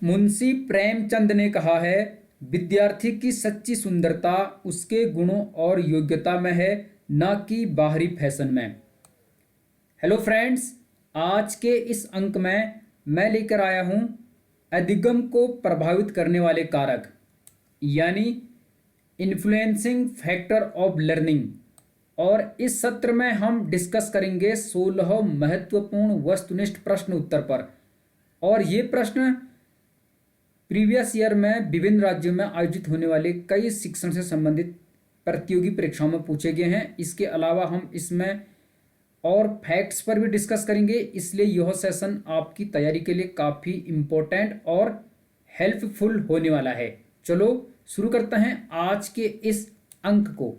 मुंशी प्रेमचंद ने कहा है, विद्यार्थी की सच्ची सुंदरता उसके गुणों और योग्यता में है, न कि बाहरी फैशन में। हेलो फ्रेंड्स, आज के इस अंक में मैं लेकर आया हूं अधिगम को प्रभावित करने वाले कारक यानी इन्फ्लुएंसिंग फैक्टर ऑफ लर्निंग। और इस सत्र में हम डिस्कस करेंगे 16 महत्वपूर्ण वस्तुनिष्ठ प्रश्न उत्तर पर। और ये प्रश्न प्रीवियस ईयर में विभिन्न राज्यों में आयोजित होने वाले कई शिक्षण से संबंधित प्रतियोगी परीक्षाओं में पूछे गए हैं। इसके अलावा हम इसमें और फैक्ट्स पर भी डिस्कस करेंगे, इसलिए यह सेशन आपकी तैयारी के लिए काफ़ी इम्पोर्टेंट और हेल्पफुल होने वाला है। चलो शुरू करते हैं आज के इस अंक को।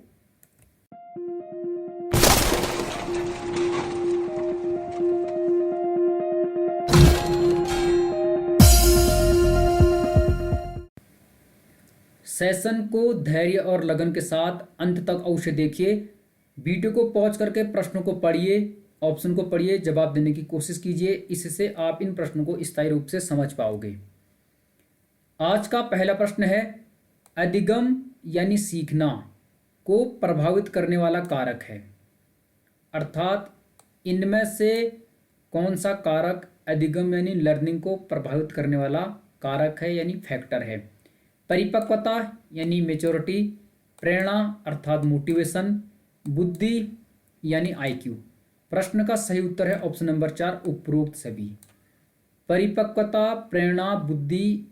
सेशन को धैर्य और लगन के साथ अंत तक अवश्य देखिए। वीडियो को पॉज करके प्रश्नों को पढ़िए, ऑप्शन को पढ़िए, जवाब देने की कोशिश कीजिए। इससे आप इन प्रश्नों को स्थायी रूप से समझ पाओगे। आज का पहला प्रश्न है, अधिगम यानी सीखना को प्रभावित करने वाला कारक है, अर्थात इनमें से कौन सा कारक अधिगम यानी लर्निंग को प्रभावित करने वाला कारक है यानी फैक्टर है। परिपक्वता यानी मेच्योरिटी, प्रेरणा अर्थात मोटिवेशन, बुद्धि यानी आईक्यू। प्रश्न का सही उत्तर है ऑप्शन नंबर 4, उपरोक्त सभी। परिपक्वता, प्रेरणा, बुद्धि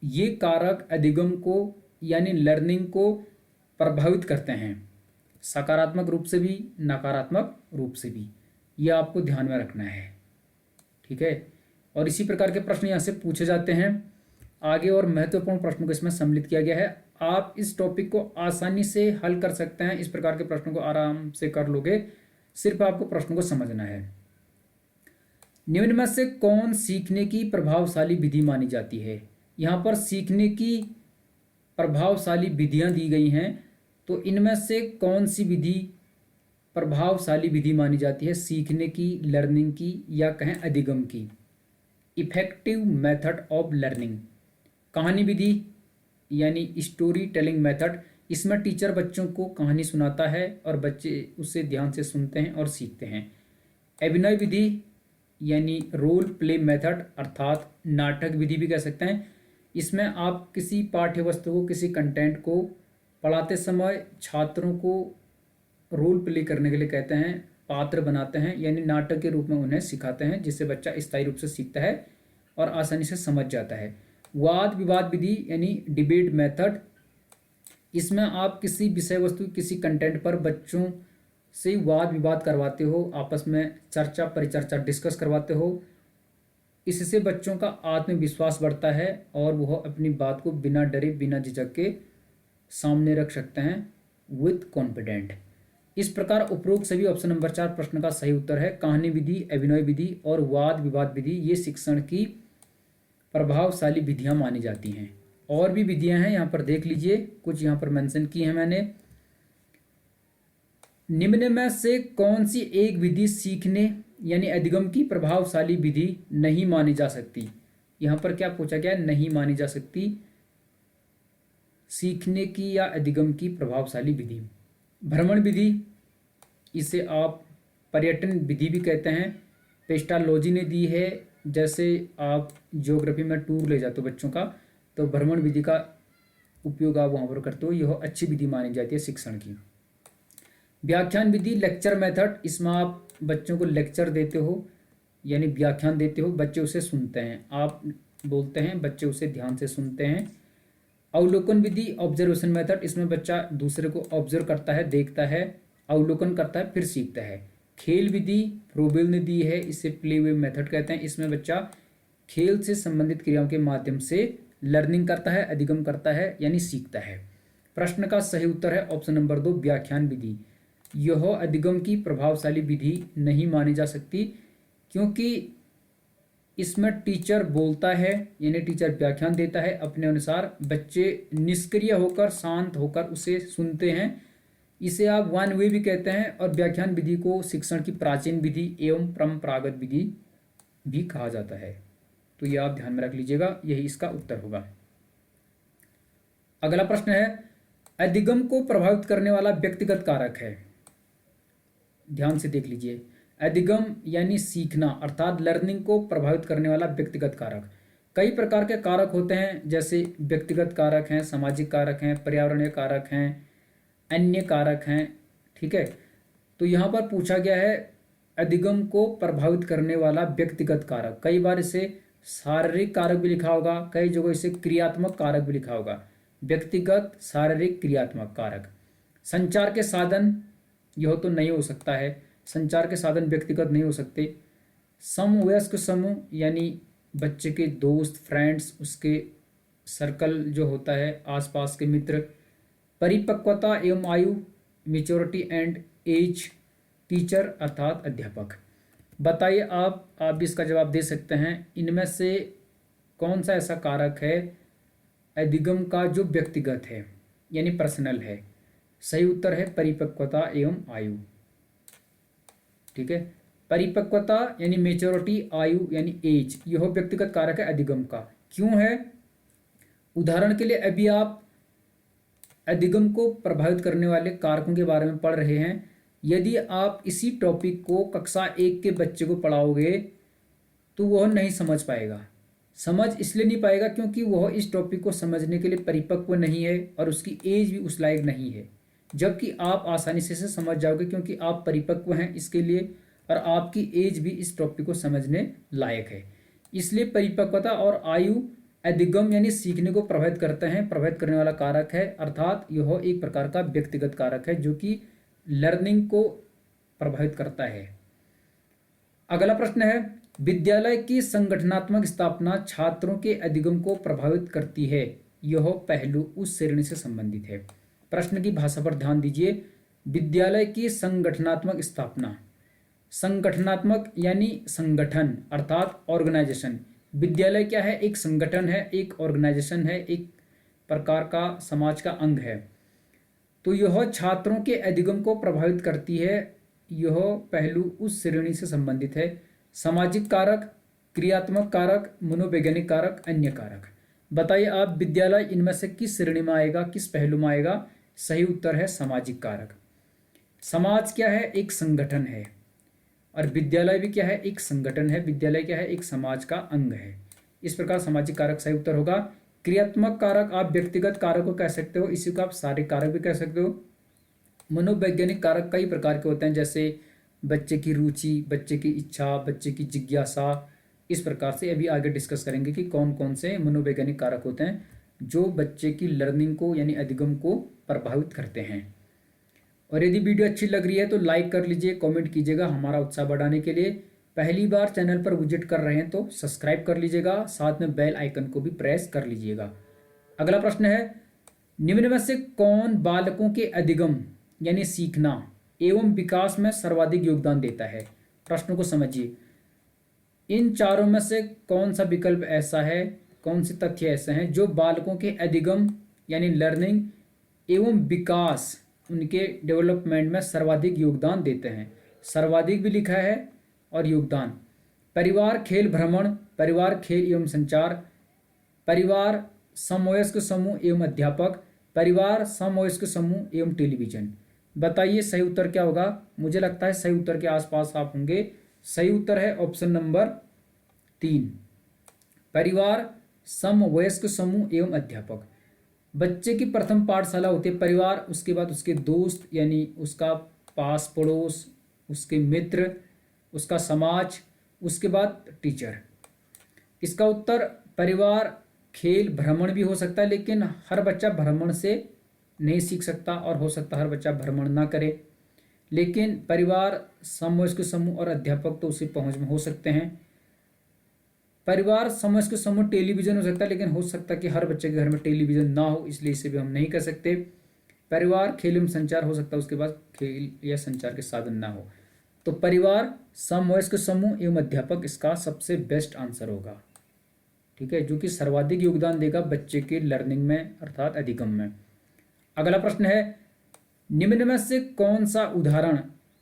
ये कारक अधिगम को यानी लर्निंग को प्रभावित करते हैं, सकारात्मक रूप से भी नकारात्मक रूप से भी। यह आपको ध्यान में रखना है, ठीक है। और इसी प्रकार के प्रश्न यहाँ से पूछे जाते हैं आगे, और महत्वपूर्ण प्रश्नों को इसमें सम्मिलित किया गया है। आप इस टॉपिक को आसानी से हल कर सकते हैं, इस प्रकार के प्रश्नों को आराम से कर लोगे, सिर्फ आपको प्रश्नों को समझना है। निम्न में से कौन सीखने की प्रभावशाली विधि मानी जाती है। यहाँ पर सीखने की प्रभावशाली विधियाँ दी गई हैं, तो इनमें से कौन सी विधि प्रभावशाली विधि मानी जाती है सीखने की, लर्निंग की, या कहें अधिगम की। इफेक्टिव मेथड ऑफ लर्निंग, कहानी विधि यानी स्टोरी टेलिंग मेथड। इसमें टीचर बच्चों को कहानी सुनाता है और बच्चे उसे ध्यान से सुनते हैं और सीखते हैं। अभिनय विधि यानी रोल प्ले मेथड, अर्थात नाटक विधि भी कह सकते हैं। इसमें आप किसी पाठ्य वस्तु को, किसी कंटेंट को पढ़ाते समय छात्रों को रोल प्ले करने के लिए कहते हैं, पात्र बनाते हैं, यानी नाटक के रूप में उन्हें सिखाते हैं, जिससे बच्चा स्थायी रूप से सीखता है और आसानी से समझ जाता है। वाद विवाद विधि यानी डिबेट मेथड, इसमें आप किसी विषय वस्तु, किसी कंटेंट पर बच्चों से वाद विवाद करवाते हो, आपस में चर्चा परिचर्चा डिस्कस करवाते हो। इससे बच्चों का आत्मविश्वास बढ़ता है और वह अपनी बात को बिना डरे बिना झिझक के सामने रख सकते हैं विथ कॉन्फिडेंट। इस प्रकार उपरोक्त सभी ऑप्शन नंबर 4 प्रश्न का सही उत्तर है। कहानी विधि, अभिनय विधि और वाद विवाद विधि ये शिक्षण की प्रभावशाली विधियां मानी जाती हैं। और भी विधियां हैं, यहाँ पर देख लीजिए, कुछ यहाँ पर मेंशन की है मैंने। निम्न में से कौन सी एक विधि सीखने यानी अधिगम की प्रभावशाली विधि नहीं मानी जा सकती। यहाँ पर क्या पूछा गया है, नहीं मानी जा सकती सीखने की या अधिगम की प्रभावशाली विधि। भ्रमण विधि, इसे आप पर्यटन विधि भी कहते हैं। पेस्टालॉजी ने दी है, जैसे आप ज्योग्राफी में टूर ले जाते हो बच्चों का, तो भ्रमण विधि का उपयोग आप वहाँ पर करते हो, यह अच्छी विधि मानी जाती है शिक्षण की। व्याख्यान विधि, लेक्चर मेथड, इसमें आप बच्चों को लेक्चर देते हो यानी व्याख्यान देते हो, बच्चे उसे सुनते हैं, आप बोलते हैं, बच्चे उसे ध्यान से सुनते हैं। अवलोकन विधि, ऑब्जर्वेशन मेथड, इसमें बच्चा दूसरे को ऑब्जर्व करता है, देखता है, अवलोकन करता है, फिर सीखता है। खेल विधि, फ्रोबेल ने दी है, इसे प्ले वे मेथड कहते हैं। इसमें बच्चा खेल से संबंधित क्रियाओं के माध्यम से लर्निंग करता है, अधिगम करता है यानी सीखता है। प्रश्न का सही उत्तर है ऑप्शन नंबर 2, व्याख्यान विधि। यह अधिगम की प्रभावशाली विधि नहीं मानी जा सकती, क्योंकि इसमें टीचर बोलता है यानी टीचर व्याख्यान देता है अपने अनुसार, बच्चे निष्क्रिय होकर शांत होकर उसे सुनते हैं। इसे आप वन वे भी कहते हैं। और व्याख्यान विधि को शिक्षण की प्राचीन विधि एवं परंपरागत विधि भी कहा जाता है। तो ये आप ध्यान में रख लीजिएगा, यही इसका उत्तर होगा। अगला प्रश्न है, अधिगम को प्रभावित करने वाला व्यक्तिगत कारक है। ध्यान से देख लीजिए, अधिगम यानी सीखना अर्थात लर्निंग को प्रभावित करने वाला व्यक्तिगत कारक। कई प्रकार के कारक होते हैं, जैसे व्यक्तिगत कारक हैं, सामाजिक कारक हैं, पर्यावरणीय कारक हैं, अन्य कारक हैं। ठीक है, तो यहाँ पर पूछा गया है अधिगम को प्रभावित करने वाला व्यक्तिगत कारक। कई बार इसे शारीरिक कारक भी लिखा होगा, कई जगह इसे क्रियात्मक कारक भी लिखा होगा। व्यक्तिगत, शारीरिक, क्रियात्मक कारक। संचार के साधन, यह तो नहीं हो सकता है, संचार के साधन व्यक्तिगत नहीं हो सकते। समवयस्क समूह यानी बच्चे के दोस्त, फ्रेंड्स, उसके सर्कल जो होता है, आसपास के मित्र। परिपक्वता एवं आयु, मेच्योरिटी एंड एज, टीचर अर्थात अध्यापक। बताइए आप भी इसका जवाब दे सकते हैं, इनमें से कौन सा ऐसा कारक है अधिगम का जो व्यक्तिगत है यानी पर्सनल है। सही उत्तर है परिपक्वता एवं आयु। ठीक है, परिपक्वता यानी मेच्योरिटी, आयु यानी एज, यह व्यक्तिगत कारक है अधिगम का। क्यों है? उदाहरण के लिए अभी आप अधिगम को प्रभावित करने वाले कारकों के बारे में पढ़ रहे हैं। यदि आप इसी टॉपिक को कक्षा 1 के बच्चे को पढ़ाओगे तो वह नहीं समझ पाएगा। समझ इसलिए नहीं पाएगा क्योंकि वह इस टॉपिक को समझने के लिए परिपक्व नहीं है और उसकी एज भी उस लायक नहीं है। जबकि आप आसानी से समझ जाओगे क्योंकि आप परिपक्व हैं इसके लिए, और आपकी एज भी इस टॉपिक को समझने लायक है। इसलिए परिपक्वता और आयु अधिगम यानी सीखने को प्रभावित करते हैं, प्रभावित करने वाला कारक है, अर्थात यह एक प्रकार का व्यक्तिगत कारक है जो कि लर्निंग को प्रभावित करता है। अगला प्रश्न है, विद्यालय की संगठनात्मक स्थापना छात्रों के अधिगम को प्रभावित करती है, यह पहलू उस श्रेणी से संबंधित है। प्रश्न की भाषा पर ध्यान दीजिए। विद्यालय की संगठनात्मक स्थापना, संगठनात्मक यानी संगठन अर्थात ऑर्गेनाइजेशन। विद्यालय क्या है? एक संगठन है, एक ऑर्गेनाइजेशन है, एक प्रकार का समाज का अंग है। तो यह छात्रों के अधिगम को प्रभावित करती है, यह पहलू उस श्रेणी से संबंधित है। सामाजिक कारक, क्रियात्मक कारक, मनोवैज्ञानिक कारक, अन्य कारक। बताइए आप विद्यालय इनमें से किस श्रेणी में आएगा, किस पहलू में आएगा? सही उत्तर है सामाजिक कारक। समाज क्या है? एक संगठन है, और विद्यालय भी क्या है? एक संगठन है। विद्यालय क्या है? एक समाज का अंग है। इस प्रकार सामाजिक कारक सही उत्तर होगा। क्रियात्मक कारक आप व्यक्तिगत कारक को कह सकते हो, इसी को आप शारीरिक कारक भी कह सकते हो। मनोवैज्ञानिक कारक कई प्रकार के होते हैं, जैसे बच्चे की रुचि, बच्चे की इच्छा, बच्चे की जिज्ञासा। इस प्रकार से अभी आगे डिस्कस करेंगे कि कौन कौन से मनोवैज्ञानिक कारक होते हैं जो बच्चे की लर्निंग को यानी अधिगम को प्रभावित करते हैं। और यदि वीडियो अच्छी लग रही है तो लाइक कर लीजिए, कमेंट कीजिएगा हमारा उत्साह बढ़ाने के लिए। पहली बार चैनल पर विजिट कर रहे हैं तो सब्सक्राइब कर लीजिएगा, साथ में बेल आइकन को भी प्रेस कर लीजिएगा। अगला प्रश्न है, निम्न में से कौन बालकों के अधिगम यानी सीखना एवं विकास में सर्वाधिक योगदान देता है? प्रश्न को समझिए। इन चारों में से कौन सा विकल्प ऐसा है, कौन से तथ्य ऐसे हैं जो बालकों के अधिगम यानी लर्निंग एवं विकास, उनके डेवलपमेंट में सर्वाधिक योगदान देते हैं? सर्वाधिक भी लिखा है और योगदान। परिवार, खेल, भ्रमण, परिवार, खेल एवं संचार, परिवार, समवयस्क समूह एवं अध्यापक, परिवार, समवयस्क समूह एवं टेलीविजन। बताइए सही उत्तर क्या होगा? मुझे लगता है सही उत्तर के आसपास आप होंगे। सही उत्तर है ऑप्शन नंबर 3, परिवार, समवयस्क समूह एवं अध्यापक। बच्चे की प्रथम पाठशाला होती है परिवार, उसके बाद उसके दोस्त यानी उसका पास पड़ोस, उसके मित्र, उसका समाज, उसके बाद टीचर। इसका उत्तर परिवार, खेल, भ्रमण भी हो सकता है, लेकिन हर बच्चा भ्रमण से नहीं सीख सकता और हो सकता है हर बच्चा भ्रमण ना करे। लेकिन परिवार, समवयस्क समूह और अध्यापक तो उसी पहुंच में हो सकते हैं। परिवार, समवयस्क समूह, टेलीविजन हो सकता है, लेकिन हो सकता है कि हर बच्चे के घर में टेलीविजन ना हो, इसलिए इसे भी हम नहीं कर सकते। परिवार, खेल एवं संचार हो सकता है, उसके बाद खेल या संचार के साधन ना हो। तो परिवार, समवयस्क समूह एवं अध्यापक इसका सबसे बेस्ट आंसर होगा। ठीक है, जो कि सर्वाधिक योगदान देगा बच्चे के लर्निंग में अर्थात अधिगम में। अगला प्रश्न है, निम्न में से कौन सा उदाहरण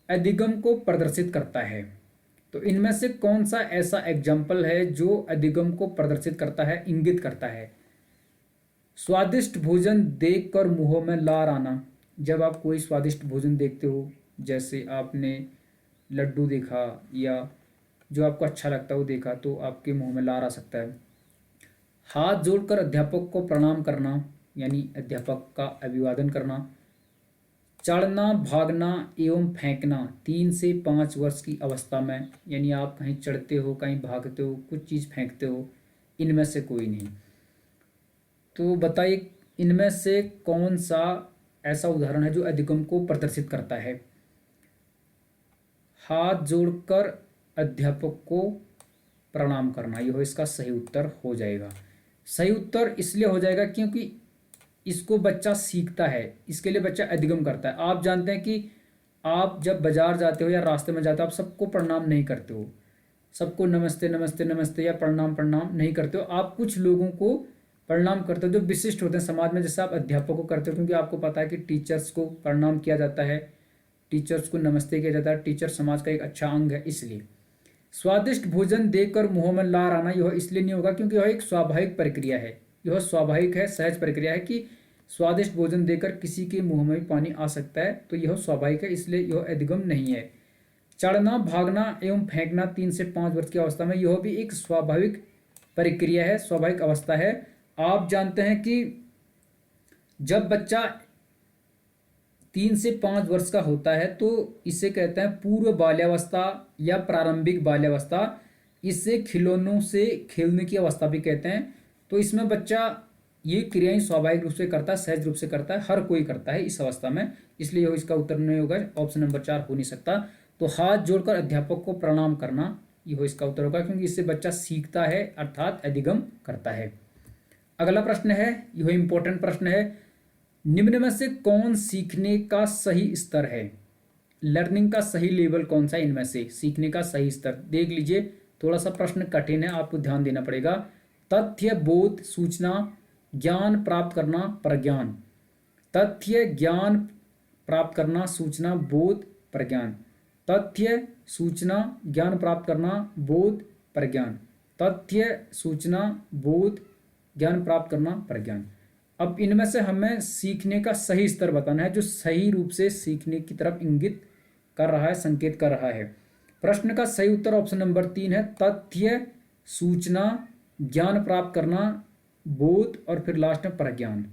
अधिगम को प्रदर्शित करता है? तो इनमें से कौन सा ऐसा एग्जाम्पल है जो अधिगम को प्रदर्शित करता है, इंगित करता है? स्वादिष्ट भोजन देखकर मुंह में लार आना। जब आप कोई स्वादिष्ट भोजन देखते हो, जैसे आपने लड्डू देखा या जो आपको अच्छा लगता है वो देखा, तो आपके मुंह में लार आ सकता है। हाथ जोड़कर अध्यापक को प्रणाम करना, यानी अध्यापक का अभिवादन करना। चढ़ना, भागना एवं फेंकना 3 से 5 वर्ष की अवस्था में, यानी आप कहीं चढ़ते हो, कहीं भागते हो, कुछ चीज़ फेंकते हो, इनमें से कोई नहीं। तो बताइए इनमें से कौन सा ऐसा उदाहरण है जो अधिगम को प्रदर्शित करता है? हाथ जोड़कर अध्यापक को प्रणाम करना, यह इसका सही उत्तर हो जाएगा। सही उत्तर इसलिए हो जाएगा क्योंकि इसको बच्चा सीखता है, इसके लिए बच्चा अधिगम करता है। आप जानते हैं कि आप जब बाजार जाते हो या रास्ते में जाते हो, आप सबको प्रणाम नहीं करते हो, सबको नमस्ते नमस्ते नमस्ते या प्रणाम प्रणाम नहीं करते हो। आप कुछ लोगों को प्रणाम करते हो जो विशिष्ट होते हैं समाज में, जैसे आप अध्यापक को करते हो, क्योंकि आपको पता है कि टीचर्स को प्रणाम किया जाता है, टीचर्स को नमस्ते किया जाता है, टीचर समाज का एक अच्छा अंग है। इसलिए स्वादिष्ट भोजन देखकर मुंह में लार आना यह इसलिए नहीं होगा क्योंकि यह एक स्वाभाविक प्रक्रिया है, यह स्वाभाविक है, सहज प्रक्रिया है कि स्वादिष्ट भोजन देकर किसी के मुंह में भी पानी आ सकता है, तो यह स्वाभाविक है, इसलिए यह अधिगम नहीं है। चढ़ना, भागना एवं फेंकना 3 से 5 वर्ष की अवस्था में, यह भी एक स्वाभाविक प्रक्रिया है, स्वाभाविक अवस्था है। आप जानते हैं कि जब बच्चा 3 से 5 वर्ष का होता है तो इसे कहते हैं पूर्व बाल्यावस्था या प्रारंभिक बाल्यावस्था। इसे खिलौनों से खेलने की अवस्था भी कहते हैं। तो इसमें बच्चा ये क्रियाएं स्वाभाविक रूप से करता है, सहज रूप से करता है, हर कोई करता है इस अवस्था में, इसलिए इसका उत्तर नहीं होगा, ऑप्शन नंबर 4 हो नहीं सकता। तो हाथ जोड़कर अध्यापक को प्रणाम करना यह इसका उत्तर होगा, क्योंकि इससे बच्चा सीखता है अर्थात अधिगम करता है। अगला प्रश्न है, यह इंपॉर्टेंट प्रश्न है, निम्न में से कौन सीखने का सही स्तर है? लर्निंग का सही लेवल कौन सा है इनमें से? सीखने का सही स्तर देख लीजिए, थोड़ा सा प्रश्न कठिन है, आपको ध्यान देना पड़ेगा। तथ्य, बोध, सूचना, ज्ञान प्राप्त करना, प्रज्ञान। तथ्य, ज्ञान प्राप्त करना, सूचना, बोध, प्रज्ञान। तथ्य, सूचना, ज्ञान प्राप्त करना, बोध, प्रज्ञान। तथ्य, सूचना, बोध, ज्ञान प्राप्त करना, प्रज्ञान। अब इनमें से हमें सीखने का सही स्तर बताना है, जो सही रूप से सीखने की तरफ इंगित कर रहा है, संकेत कर रहा है। प्रश्न का सही उत्तर ऑप्शन नंबर 3 है, तथ्य, सूचना, ज्ञान प्राप्त करना, बोध और फिर लास्ट में प्रज्ञान।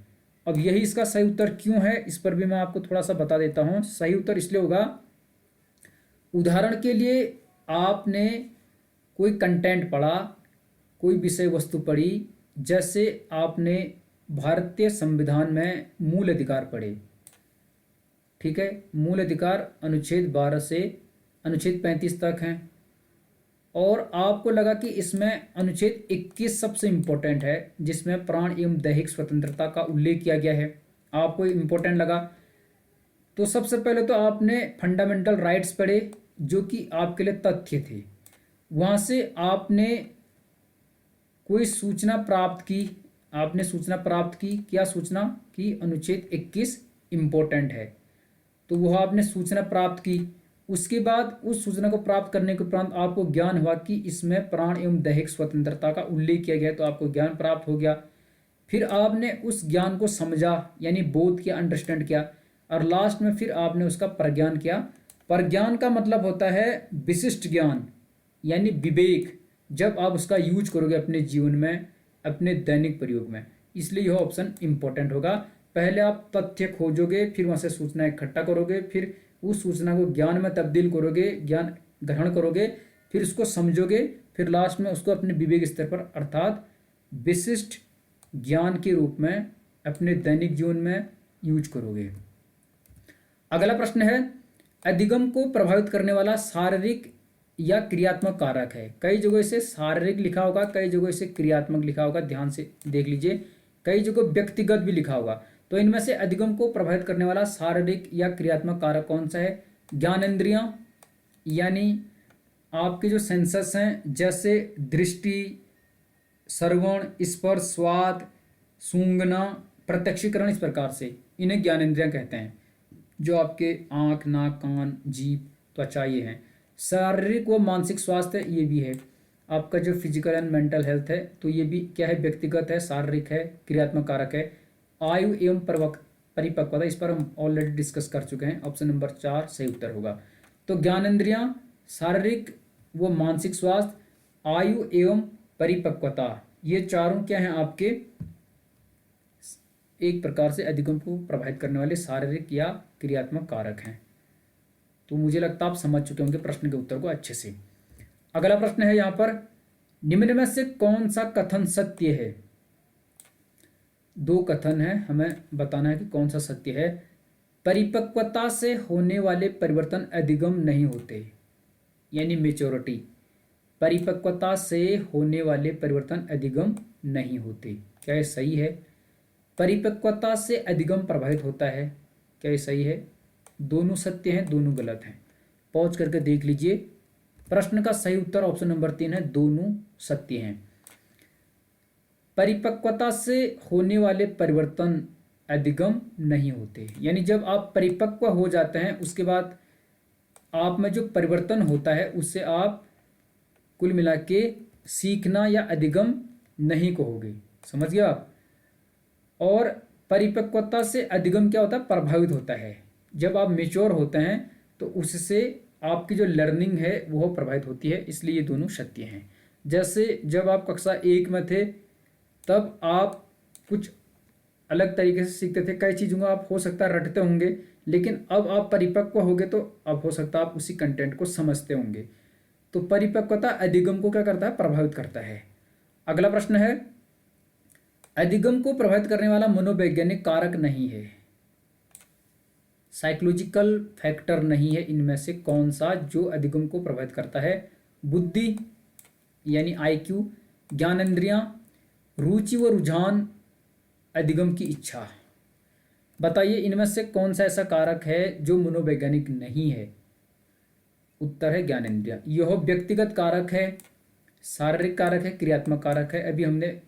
अब यही इसका सही उत्तर क्यों है, इस पर भी मैं आपको थोड़ा सा बता देता हूं। सही उत्तर इसलिए होगा, उदाहरण के लिए आपने कोई कंटेंट पढ़ा, कोई विषय वस्तु पढ़ी, जैसे आपने भारतीय संविधान में मूल अधिकार पढ़े, ठीक है, मूल अधिकार अनुच्छेद 12 से अनुच्छेद 35 तक हैं, और आपको लगा कि इसमें अनुच्छेद 21 सबसे इंपॉर्टेंट है, जिसमें प्राण एवं दैहिक स्वतंत्रता का उल्लेख किया गया है, आपको इंपॉर्टेंट लगा। तो सबसे पहले तो आपने फंडामेंटल राइट्स पढ़े, जो कि आपके लिए तथ्य थे। वहाँ से आपने कोई सूचना प्राप्त की, आपने सूचना प्राप्त की, क्या सूचना कि अनुच्छेद 21 इम्पोर्टेंट है, तो वह आपने सूचना प्राप्त की। उसके बाद उस सूचना को प्राप्त करने के उपरांत आपको ज्ञान हुआ कि इसमें प्राण एवं दैहिक स्वतंत्रता का उल्लेख किया गया, तो आपको ज्ञान प्राप्त हो गया। फिर आपने उस ज्ञान को समझा, यानी बोध किया, अंडरस्टैंड किया, और लास्ट में फिर आपने उसका प्रज्ञान किया। प्रज्ञान का मतलब होता है विशिष्ट ज्ञान, यानी विवेक, जब आप उसका यूज करोगे अपने जीवन में, अपने दैनिक प्रयोग में, इसलिए यह ऑप्शन इंपॉर्टेंट होगा। पहले आप तथ्य खोजोगे, फिर वहां से सूचना इकट्ठा करोगे, फिर उस सूचना को ज्ञान में तब्दील करोगे, ज्ञान ग्रहण करोगे, फिर उसको समझोगे, फिर लास्ट में उसको अपने विवेक स्तर पर अर्थात विशिष्ट ज्ञान के रूप में अपने दैनिक जीवन में यूज करोगे। अगला प्रश्न है, अधिगम को प्रभावित करने वाला शारीरिक या क्रियात्मक कारक है। कई जगह इसे शारीरिक लिखा होगा, कई जगह इसे क्रियात्मक लिखा होगा, ध्यान से देख लीजिए, कई जगह व्यक्तिगत भी लिखा होगा। तो इनमें से अधिगम को प्रभावित करने वाला शारीरिक या क्रियात्मक कारक कौन सा है? ज्ञानेंद्रियां, यानी आपके जो सेंसस हैं, जैसे दृष्टि, श्रवण, स्पर्श, स्वाद, सूंघना, प्रत्यक्षीकरण, इस प्रकार से इन्हें ज्ञानेंद्रियां कहते हैं, जो आपके आँख, नाक, कान, जीभ, त्वचा ये हैं। शारीरिक व मानसिक स्वास्थ्य ये भी है आपका जो फिजिकल एंड मेंटल हेल्थ है, तो ये भी क्या है, व्यक्तिगत है, शारीरिक है, क्रियात्मक कारक है। आयु एवं परिपक्वता, इस पर हम ऑलरेडी डिस्कस कर चुके हैं। ऑप्शन नंबर 4 सही उत्तर होगा। तो ज्ञानेंद्रियां, शारीरिक व मानसिक स्वास्थ्य, आयु एवं परिपक्वता, ये चारों क्या हैं आपके एक प्रकार से अधिगम को प्रभावित करने वाले शारीरिक या क्रियात्मक कारक हैं। तो मुझे लगता है आप समझ चुके होंगे प्रश्न के उत्तर को अच्छे से। अगला प्रश्न है यहाँ पर, निम्न में से कौन सा कथन सत्य है? दो कथन है, हमें बताना है कि कौन सा सत्य है। परिपक्वता से होने वाले परिवर्तन अधिगम नहीं होते, यानी मेच्योरिटी। परिपक्वता से होने वाले परिवर्तन अधिगम नहीं होते, क्या ये सही है? परिपक्वता से अधिगम प्रभावित होता है, क्या ये सही है? दोनों सत्य हैं, दोनों गलत हैं। पॉज करके देख लीजिए। प्रश्न का सही उत्तर ऑप्शन नंबर 3 है, दोनों सत्य हैं। परिपक्वता से होने वाले परिवर्तन अधिगम नहीं होते, यानी जब आप परिपक्व हो जाते हैं उसके बाद आप में जो परिवर्तन होता है उससे आप कुल मिला के सीखना या अधिगम नहीं कहोगे, समझ गए आप। और परिपक्वता से अधिगम क्या होता है, प्रभावित होता है। जब आप मेच्योर होते हैं तो उससे आपकी जो लर्निंग है वो प्रभावित होती है, इसलिए ये दोनों सत्य हैं। जैसे जब आप कक्षा 1 में थे तब आप कुछ अलग तरीके से सीखते थे, कई चीज़ों को आप हो सकता है रटते होंगे, लेकिन अब आप परिपक्व होंगे तो अब हो सकता है आप उसी कंटेंट को समझते होंगे। तो परिपक्वता अधिगम को क्या करता है, प्रभावित करता है। अगला प्रश्न है, अधिगम को प्रभावित करने वाला मनोवैज्ञानिक कारक नहीं है, साइकोलॉजिकल फैक्टर नहीं है, इनमें से कौन सा जो अधिगम को प्रभावित करता है? बुद्धि यानी आईक्यू, ज्ञानेंद्रियां, रुचि व रुझान, अधिगम की इच्छा। बताइए इनमें से कौन सा ऐसा कारक है जो मनोवैज्ञानिक नहीं है? उत्तर है ज्ञानेंद्रिय। यह व्यक्तिगत कारक है, शारीरिक कारक है, क्रियात्मक कारक है, अभी हमने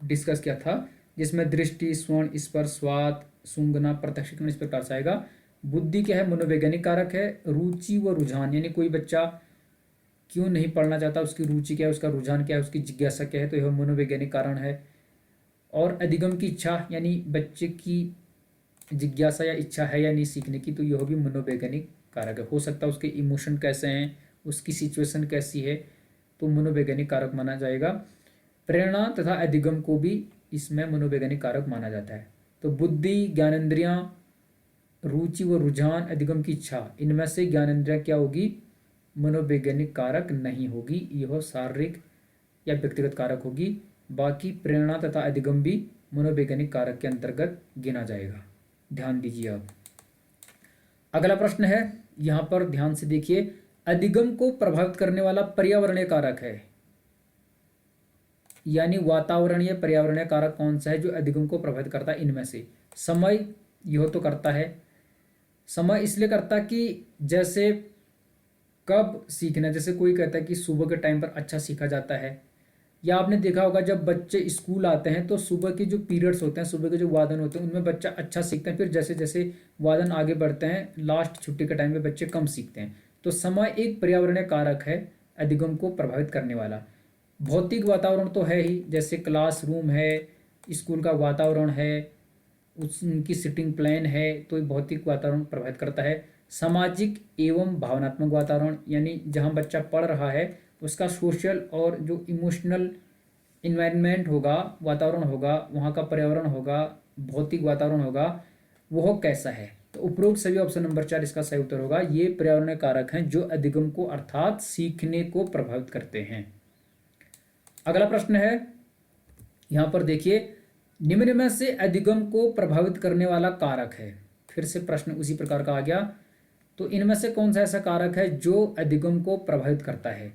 डिस्कस किया था, जिसमें दृष्टि, श्रवण, स्पर्श, स्वाद, सूंघना, प्रत्यक्ष, इस प्रकार से आएगा। बुद्धि क्या है, मनोवैज्ञानिक कारक है। रुचि व रुझान, यानी कोई बच्चा क्यों नहीं पढ़ना चाहता, उसकी रुचि क्या है, उसका रुझान क्या है, उसकी जिज्ञासा क्या है, तो यह मनोवैज्ञानिक कारण है। और अधिगम की इच्छा, यानी बच्चे की जिज्ञासा या इच्छा है या नहीं सीखने की, तो यह भी मनोवैज्ञानिक कारक है। हो सकता है उसके इमोशन कैसे हैं, उसकी सिचुएशन कैसी है, तो मनोवैज्ञानिक कारक माना जाएगा। प्रेरणा तथा अधिगम को भी इसमें मनोवैज्ञानिक कारक माना जाता है। तो बुद्धि, ज्ञानेंद्रियां, रुचि व रुझान, अधिगम की इच्छा, इनमें से ज्ञानेंद्रियां क्या होगी, मनोवैज्ञानिक कारक नहीं होगी, यह शारीरिक या व्यक्तिगत कारक होगी। बाकी प्रेरणा तथा अधिगम भी मनोवैज्ञानिक कारक के अंतर्गत गिना जाएगा, ध्यान दीजिए आप। अगला प्रश्न है, यहां पर ध्यान से देखिए, अधिगम को प्रभावित करने वाला पर्यावरणीय कारक है, यानी वातावरणीय पर्यावरणीय कारक कौन सा है जो अधिगम को प्रभावित करता है? इनमें से समय, यह तो करता है। समय इसलिए करता कि जैसे कब सीखना, जैसे कोई कहता है कि सुबह के टाइम पर अच्छा सीखा जाता है, या आपने देखा होगा जब बच्चे स्कूल आते हैं तो सुबह के जो पीरियड्स होते हैं, सुबह के जो वादन होते हैं, उनमें बच्चा अच्छा सीखता है। फिर जैसे जैसे वादन आगे बढ़ते हैं, लास्ट छुट्टी के टाइम पे बच्चे कम सीखते हैं। तो समय एक पर्यावरणीय कारक है अधिगम को प्रभावित करने वाला। भौतिक वातावरण तो है ही, जैसे क्लासरूम है, स्कूल का वातावरण है, उनकी सिटिंग प्लान है, तो भौतिक वातावरण प्रभावित करता है। सामाजिक एवं भावनात्मक वातावरण, यानी जहाँ बच्चा पढ़ रहा है उसका सोशल और जो इमोशनल इन्वायरमेंट होगा, वातावरण होगा, वहाँ का पर्यावरण होगा, भौतिक वातावरण होगा, वह कैसा है। तो उपरोक्त सभी ऑप्शन नंबर 4 इसका सही उत्तर होगा। ये पर्यावरणीय कारक हैं जो अधिगम को अर्थात सीखने को प्रभावित करते हैं। अगला प्रश्न है, यहाँ पर देखिए, निम्न में से अधिगम को प्रभावित करने वाला कारक है। फिर से प्रश्न उसी प्रकार का आ गया। तो इनमें से कौन सा ऐसा कारक है जो अधिगम को प्रभावित करता है?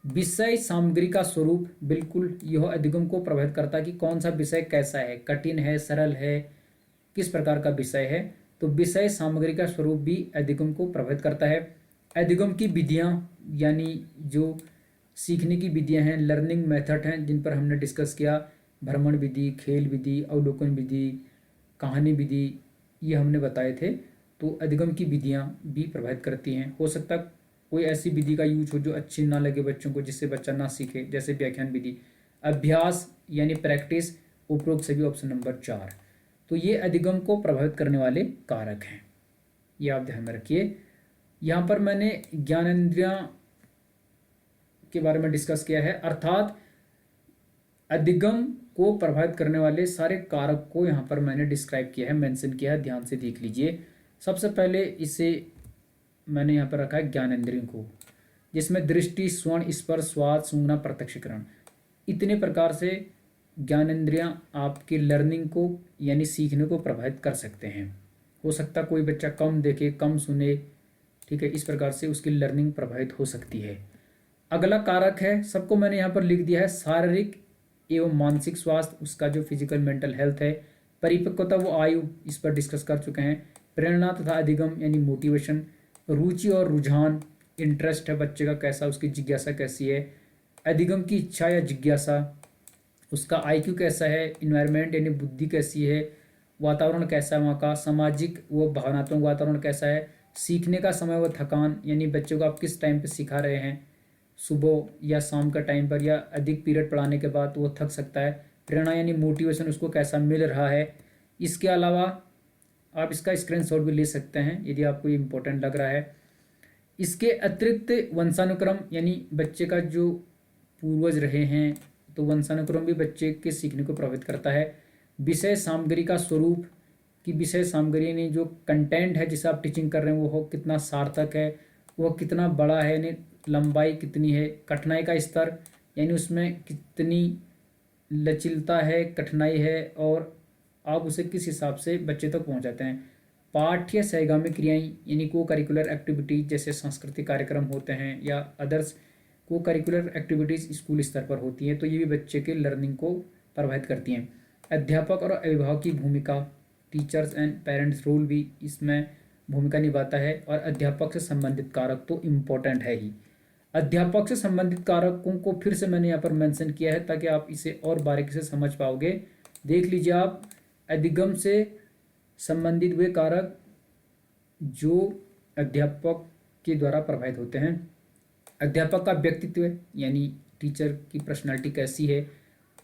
विषय सामग्री का स्वरूप, बिल्कुल यह अधिगम को प्रभावित करता है कि कौन सा विषय कैसा है, कठिन है, सरल है, किस प्रकार का विषय है। तो विषय सामग्री का स्वरूप भी अधिगम को प्रभावित करता है। अधिगम की विधियां, यानी जो सीखने की विधियां हैं, लर्निंग मेथड हैं, जिन पर हमने डिस्कस किया, भ्रमण विधि, खेल विधि, अवलोकन विधि, कहानी विधि, ये हमने बताए थे। तो अधिगम की विधियां भी प्रभावित करती हैं। हो सकता कोई ऐसी विधि का यूज हो जो अच्छी ना लगे बच्चों को, जिससे बच्चा ना सीखे, जैसे व्याख्यान विधि। अभ्यास यानी प्रैक्टिस, उपरोक्त सभी ऑप्शन नंबर 4। तो ये अधिगम को प्रभावित करने वाले कारक हैं, ये आप ध्यान में रखिए। यहाँ पर मैंने ज्ञानेंद्रियां के बारे में डिस्कस किया है, अर्थात अधिगम को प्रभावित करने वाले सारे कारक को यहाँ पर मैंने डिस्क्राइब किया है, मेंशन किया है, ध्यान से देख लीजिए। सबसे पहले इसे मैंने यहाँ पर रखा है ज्ञानेंद्रियों को, जिसमें दृष्टि, श्रवण, स्पर्श, स्वाद, सूंघना, प्रत्यक्षीकरण, इतने प्रकार से ज्ञानेंद्रियां आपकी लर्निंग को यानी सीखने को प्रभावित कर सकते हैं। हो सकता कोई बच्चा कम देखे, कम सुने, ठीक है, इस प्रकार से उसकी लर्निंग प्रभावित हो सकती है। अगला कारक है, सबको मैंने यहाँ पर लिख दिया है, शारीरिक एवं मानसिक स्वास्थ्य, उसका जो फिजिकल मेंटल हेल्थ है। परिपक्वता वो आयु, इस पर डिस्कस कर चुके हैं। प्रेरणा तथा अधिगम यानी मोटिवेशन। रुचि और रुझान, इंटरेस्ट है बच्चे का कैसा, उसकी जिज्ञासा कैसी है। अधिगम की इच्छा या जिज्ञासा, उसका आईक्यू कैसा है। इन्वायरमेंट यानी बुद्धि कैसी है, वातावरण कैसा है वहाँ का, सामाजिक वो भावनात्मक वातावरण कैसा है। सीखने का समय व थकान, यानी बच्चों को आप किस टाइम पे सिखा रहे हैं, सुबह या शाम का टाइम पर, या अधिक पीरियड पढ़ाने के बाद वो थक सकता है। प्रेरणा यानी मोटिवेशन उसको कैसा मिल रहा है। इसके अलावा आप इसका स्क्रीनशॉट भी ले सकते हैं यदि आपको ये इम्पोर्टेंट लग रहा है। इसके अतिरिक्त वंशानुक्रम, यानी बच्चे का जो पूर्वज रहे हैं, तो वंशानुक्रम भी बच्चे के सीखने को प्रभावित करता है। विषय सामग्री का स्वरूप, कि विषय सामग्री यानी जो कंटेंट है जिसे आप टीचिंग कर रहे हैं वो कितना सार्थक है, वह कितना बड़ा है, यानी लंबाई कितनी है। कठिनाई का स्तर, यानी उसमें कितनी लचीलता है, कठिनाई है, और आप उसे किस हिसाब से बच्चे तक पहुंचाते हैं। पाठ्य सहगामी क्रियाएं, यानी को करिकुलर एक्टिविटीज, जैसे सांस्कृतिक कार्यक्रम होते हैं या अदर्स को करिकुलर एक्टिविटीज़ स्कूल स्तर पर होती हैं, तो ये भी बच्चे के लर्निंग को प्रभावित करती हैं। अध्यापक और अभिभावक की भूमिका, टीचर्स एंड पेरेंट्स रोल भी इसमें भूमिका निभाता है। और अध्यापक से संबंधित कारक तो इम्पोर्टेंट है ही। अध्यापक से संबंधित कारकों को फिर से मैंने यहाँ पर मेंशन किया है ताकि आप इसे और बारीकी से समझ पाओगे। देख लीजिए आप, अधिगम से संबंधित वे कारक जो अध्यापक के द्वारा प्रभावित होते हैं। अध्यापक का व्यक्तित्व, यानी टीचर की पर्सनालिटी कैसी है।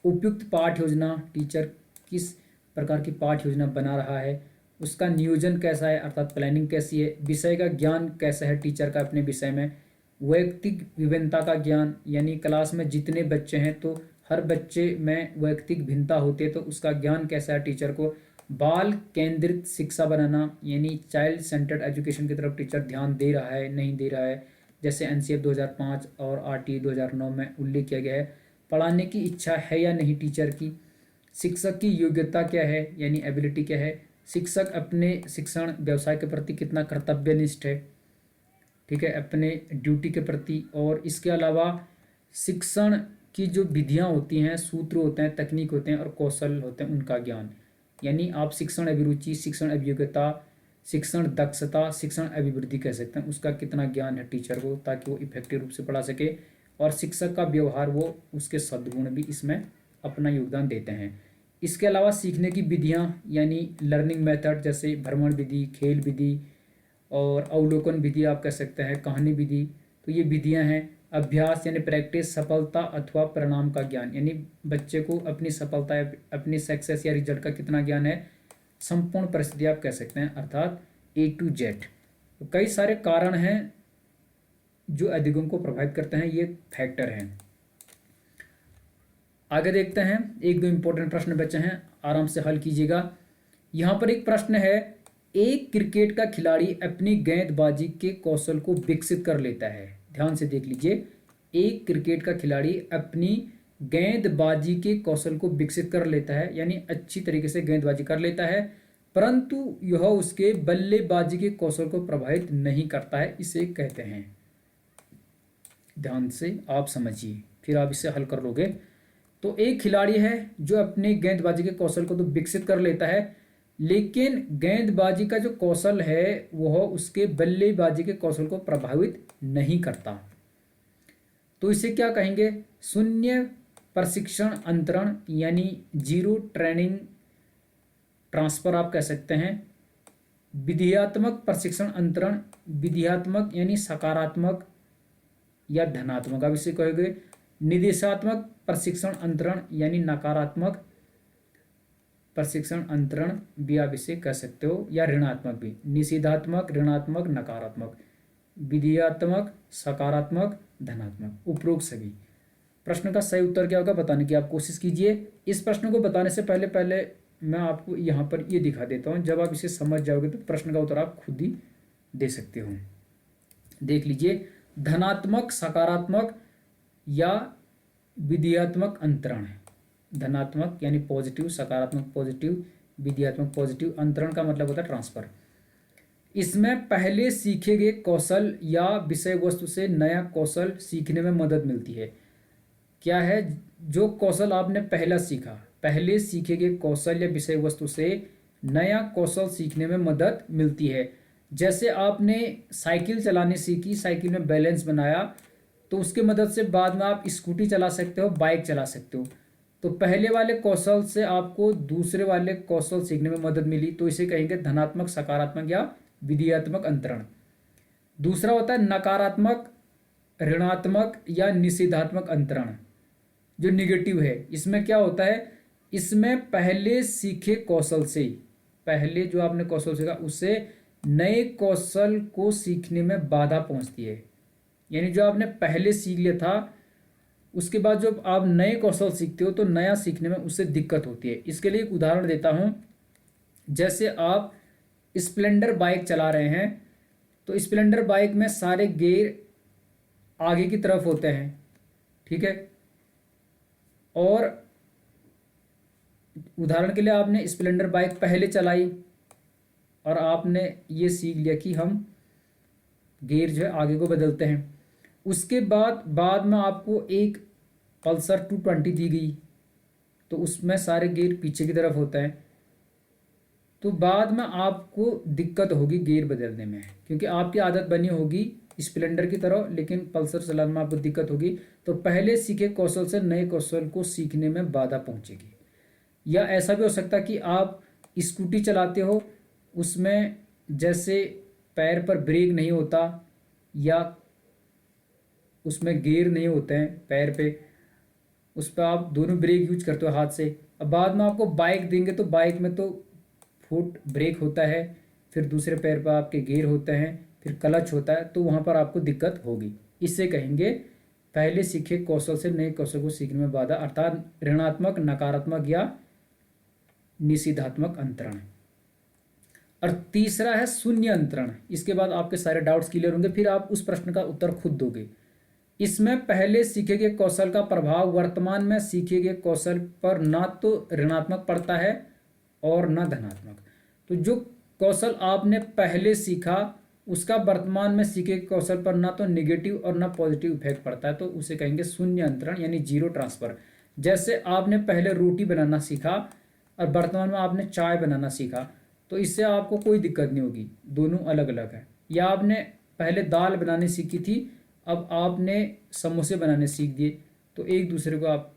उपयुक्त पाठ योजना, टीचर किस प्रकार की पाठ योजना बना रहा है। उसका नियोजन कैसा है, अर्थात प्लानिंग कैसी है। विषय का ज्ञान कैसा है टीचर का अपने विषय में। वैयक्तिक विभिन्नता का ज्ञान, यानी क्लास में जितने बच्चे हैं तो हर बच्चे में वैयक्तिक भिन्नता होती है, तो उसका ज्ञान कैसा है टीचर को। बाल केंद्रित शिक्षा बनाना, यानी चाइल्ड सेंटर्ड एजुकेशन की तरफ टीचर ध्यान दे रहा है नहीं दे रहा है, जैसे एनसीएफ 2005 और आरटी 2009 में उल्लेख किया गया है। पढ़ाने की इच्छा है या नहीं टीचर की। शिक्षक की योग्यता क्या है, यानी एबिलिटी क्या है। शिक्षक अपने शिक्षण व्यवसाय के प्रति कितना कर्तव्यनिष्ठ है, ठीक है, अपने ड्यूटी के प्रति। और इसके अलावा शिक्षण की जो विधियां होती हैं, सूत्र होते हैं, तकनीक होते हैं और कौशल होते हैं, उनका ज्ञान, यानी आप शिक्षण अभिरुचि, शिक्षण अभियोग्यता, शिक्षण दक्षता, शिक्षण अभिवृद्धि कह सकते हैं, उसका कितना ज्ञान है टीचर को ताकि वो इफेक्टिव रूप से पढ़ा सके। और शिक्षक का व्यवहार, वो उसके सद्गुण भी इसमें अपना योगदान देते हैं। इसके अलावा सीखने की विधियां, यानी लर्निंग मेथड, जैसे भ्रमण विधि, खेल विधि और अवलोकन विधि आप कह सकते हैं, कहानी विधि, तो ये विधियां हैं। अभ्यास यानी प्रैक्टिस, सफलता अथवा परिणाम का ज्ञान, यानी बच्चे को अपनी सफलता या अपनी सक्सेस या रिजल्ट का कितना ज्ञान है, संपूर्ण परिस्थिति आप कह सकते हैं, अर्थात A to Z। तो कई सारे कारण हैं जो अधिगम को प्रभावित करते हैं, ये फैक्टर हैं। आगे देखते हैं, एक दो इंपॉर्टेंट प्रश्न बचे हैं, आराम से हल कीजिएगा। यहाँ पर एक प्रश्न है, एक क्रिकेट का खिलाड़ी अपनी गेंदबाजी के कौशल को विकसित कर लेता है। ध्यान से देख लीजिए, एक क्रिकेट का खिलाड़ी अपनी गेंदबाजी के कौशल को विकसित कर लेता है, यानी अच्छी तरीके से गेंदबाजी कर लेता है, परंतु यह उसके बल्लेबाजी के कौशल को प्रभावित नहीं करता है, इसे कहते हैं। ध्यान से आप समझिए, फिर आप इसे हल कर लोगे। तो एक खिलाड़ी है जो अपने गेंदबाजी के कौशल को तो विकसित कर लेता है, लेकिन गेंदबाजी का जो कौशल है वह उसके बल्लेबाजी के कौशल को प्रभावित नहीं करता, तो इसे क्या कहेंगे, शून्य प्रशिक्षण अंतरण, यानी जीरो ट्रेनिंग ट्रांसफर आप कह सकते हैं। विधेयात्मक प्रशिक्षण अंतरण, विधेयात्मक यानी सकारात्मक या धनात्मक आप इसे कहोगे। निदेशात्मक प्रशिक्षण अंतरण यानी नकारात्मक प्रशिक्षण अंतरण भी आप इसे कह सकते हो, या ऋणात्मक भी। निषेधात्मक, ऋणात्मक, नकारात्मक, विधेयात्मक, सकारात्मक, धनात्मक, उपरोक्त सभी। प्रश्न का सही उत्तर क्या होगा बताने की आप कोशिश कीजिए। इस प्रश्न को बताने से पहले पहले मैं आपको यहाँ पर ये दिखा देता हूँ, जब आप इसे समझ जाओगे तो प्रश्न का उत्तर आप खुद ही दे सकते हो। देख लीजिए, धनात्मक, सकारात्मक या विधेयात्मक अंतरण है। धनात्मक यानी पॉजिटिव, सकारात्मक पॉजिटिव, विधेयात्मक पॉजिटिव। अंतरण का मतलब होता है ट्रांसफर। इसमें पहले सीखे गए कौशल या विषय वस्तु से नया कौशल सीखने में मदद मिलती है। क्या है? जो कौशल आपने पहला सीखा, पहले सीखे गए कौशल या विषय वस्तु से नया कौशल सीखने में मदद मिलती है। जैसे आपने साइकिल चलाने सीखी, साइकिल में बैलेंस बनाया, तो उसके मदद से बाद में आप स्कूटी चला सकते हो, बाइक चला सकते हो। तो पहले वाले कौशल से आपको दूसरे वाले कौशल सीखने में मदद मिली, तो इसे कहेंगे धनात्मक, सकारात्मक या विधेयात्मक अंतरण। दूसरा होता है नकारात्मक, ऋणात्मक या निषेधात्मक अंतरण, जो निगेटिव है। इसमें क्या होता है? इसमें पहले सीखे कौशल से, पहले जो आपने कौशल सीखा उससे नए कौशल को सीखने में बाधा पहुंचती है। यानी जो आपने पहले सीख लिया था, उसके बाद जब आप नए कौशल सीखते हो तो नया सीखने में उससे दिक्कत होती है। इसके लिए एक उदाहरण देता हूं। जैसे आप स्प्लेंडर बाइक चला रहे हैं, तो स्प्लेंडर बाइक में सारे गियर आगे की तरफ होते हैं, ठीक है। और उदाहरण के लिए आपने स्प्लेंडर बाइक पहले चलाई और आपने ये सीख लिया कि हम गियर जो है आगे को बदलते हैं। उसके बाद में आपको एक पल्सर 220 दी गई, तो उसमें सारे गियर पीछे की तरफ होता है। तो बाद में आपको दिक्कत होगी गियर बदलने में, क्योंकि आपकी आदत बनी होगी स्प्लेंडर की तरह, लेकिन पल्सर चलाने में आपको दिक्कत होगी। तो पहले सीखे कौशल से नए कौशल को सीखने में बाधा पहुंचेगी। या ऐसा भी हो सकता है कि आप स्कूटी चलाते हो, उसमें जैसे पैर पर ब्रेक नहीं होता या उसमें गियर नहीं होते हैं पैर पे, उस पर आप दोनों ब्रेक यूज करते हो हाथ से। अब बाद में आपको बाइक देंगे तो बाइक में तो फुट ब्रेक होता है, फिर दूसरे पैर पर आपके गियर होते हैं, फिर क्लच होता है, तो वहाँ पर आपको दिक्कत होगी। इससे कहेंगे पहले सीखे कौशल से नए कौशल को सीखने में बाधा, अर्थात ऋणात्मक, नकारात्मक या निषेधात्मक अंतरण। और तीसरा है शून्य अंतरण। इसके बाद आपके सारे डाउट्स क्लियर होंगे, फिर आप उस प्रश्न का उत्तर खुद दोगे। इसमें पहले सीखे गए कौशल का प्रभाव वर्तमान में सीखे गए कौशल पर ना तो ऋणात्मक पड़ता है और ना धनात्मक। तो जो कौशल आपने पहले सीखा उसका वर्तमान में सीखे गए कौशल पर ना तो नेगेटिव और ना पॉजिटिव इफेक्ट पड़ता है, तो उसे कहेंगे शून्य अंतरण यानी जीरो ट्रांसफर। जैसे आपने पहले रोटी बनाना सीखा और वर्तमान में आपने चाय बनाना सीखा, तो इससे आपको कोई दिक्कत नहीं होगी, दोनों अलग अलग है। या आपने पहले दाल बनानी सीखी थी, अब आपने समोसे बनाने सीख दिए, तो एक दूसरे को आप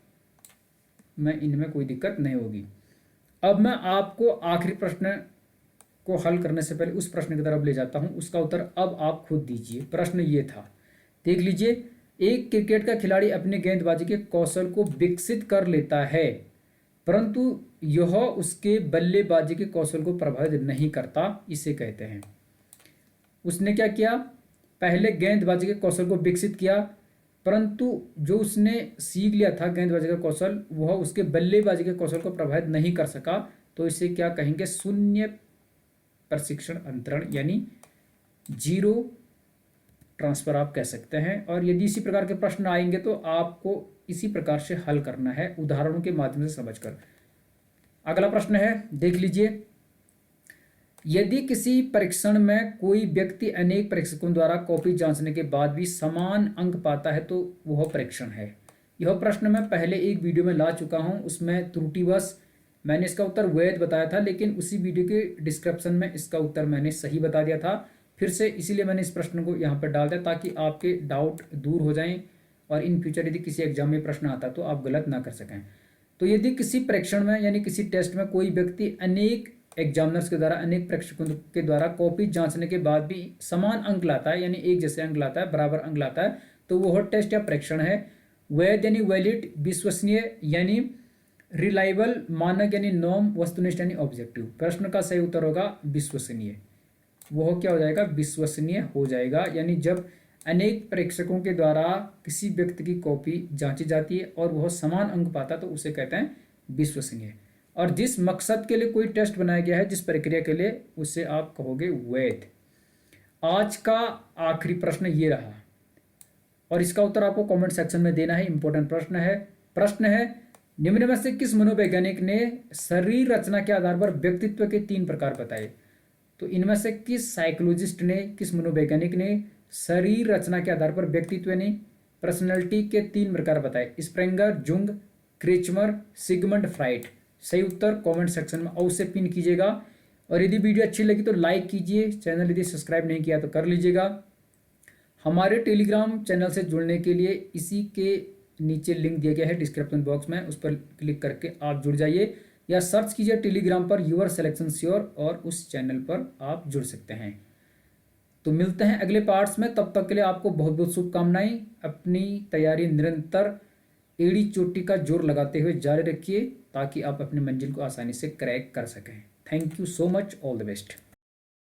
में इनमें कोई दिक्कत नहीं होगी। अब मैं आपको आखिरी प्रश्न को हल करने से पहले उस प्रश्न की तरफ ले जाता हूं, उसका उत्तर अब आप खुद दीजिए। प्रश्न ये था, देख लीजिए, एक क्रिकेट का खिलाड़ी अपने गेंदबाजी के कौशल को विकसित कर लेता है, परंतु यह उसके बल्लेबाजी के कौशल को प्रभावित नहीं करता, इसे कहते हैं। उसने क्या किया? पहले गेंदबाजी के कौशल को विकसित किया, परंतु जो उसने सीख लिया था गेंदबाजी का कौशल, वह उसके बल्लेबाजी के कौशल को प्रभावित नहीं कर सका, तो इसे क्या कहेंगे? शून्य प्रशिक्षण अंतरण यानी जीरो ट्रांसफर आप कह सकते हैं। और यदि इसी प्रकार के प्रश्न आएंगे तो आपको इसी प्रकार से हल करना है, उदाहरणों के माध्यम से समझकर। अगला प्रश्न है, देख लीजिए, यदि किसी परीक्षण में कोई व्यक्ति अनेक परीक्षकों द्वारा कॉपी जांचने के बाद भी समान अंक पाता है तो वह परीक्षण है। यह प्रश्न मैं पहले एक वीडियो में ला चुका हूं, उसमें त्रुटिवश मैंने इसका उत्तर वैध बताया था, लेकिन उसी वीडियो के डिस्क्रिप्शन में इसका उत्तर मैंने सही बता दिया था। फिर से इसीलिए मैंने इस प्रश्न को यहाँ पर डाल दिया ताकि आपके डाउट दूर हो जाएं और इन फ्यूचर यदि किसी एग्जाम में प्रश्न आता तो आप गलत ना कर सकें। तो यदि किसी परीक्षण में यानी किसी टेस्ट में कोई व्यक्ति अनेक एग्जामिनर्स के द्वारा, अनेक परीक्षकों के द्वारा कॉपी जांचने के बाद भी समान अंक लाता है, यानी एक जैसे अंक लाता है, बराबर अंक लाता है, तो वह टेस्ट या परीक्षण है। वैध यानी वैलिड, विश्वसनीय यानी रिलायबल, मानक यानी नॉर्म, वस्तुनिष्ठ यानी ऑब्जेक्टिव। प्रश्न का सही उत्तर होगा विश्वसनीय। वह क्या हो जाएगा, विश्वसनीय हो जाएगा। यानी जब अनेक परीक्षकों के द्वारा किसी व्यक्ति की कॉपी जांची जाती है और वह समान अंक पाता तो उसे कहते हैं विश्वसनीय। और जिस मकसद के लिए कोई टेस्ट बनाया गया है, जिस प्रक्रिया के लिए, उसे आप कहोगे वैध। आज का आखिरी प्रश्न ये रहा और इसका उत्तर आपको कमेंट सेक्शन में देना है। इंपॉर्टेंट प्रश्न है निम्न में से किस मनोवैज्ञानिक ने शरीर रचना के आधार पर व्यक्तित्व के 3 प्रकार बताए। तो इनमें से किस साइकोलॉजिस्ट ने, किस मनोवैज्ञानिक ने शरीर रचना के आधार पर व्यक्तित्व यानी पर्सनैलिटी के 3 प्रकार बताए। स्प्रेंगर, जुंग, क्रेचमर, सिगमंड फ्राइड। सही उत्तर कमेंट सेक्शन में अवश्य पिन कीजिएगा। और यदि वीडियो अच्छी लगी तो लाइक कीजिए, चैनल यदि सब्सक्राइब नहीं किया तो कर लीजिएगा। हमारे टेलीग्राम चैनल से जुड़ने के लिए इसी के नीचे लिंक दिया गया है डिस्क्रिप्शन बॉक्स में, उस पर क्लिक करके आप जुड़ जाइए या सर्च कीजिए टेलीग्राम पर यूर सिलेक्शन श्योर और उस चैनल पर आप जुड़ सकते हैं। तो मिलते हैं अगले पार्ट्स में, तब तक के लिए आपको बहुत बहुत शुभकामनाएं। अपनी तैयारी निरंतर एड़ी चोटी का जोर लगाते हुए जारी रखिए ताकि आप अपनी मंजिल को आसानी से क्रैक कर सकें। Thank you so much, all the best.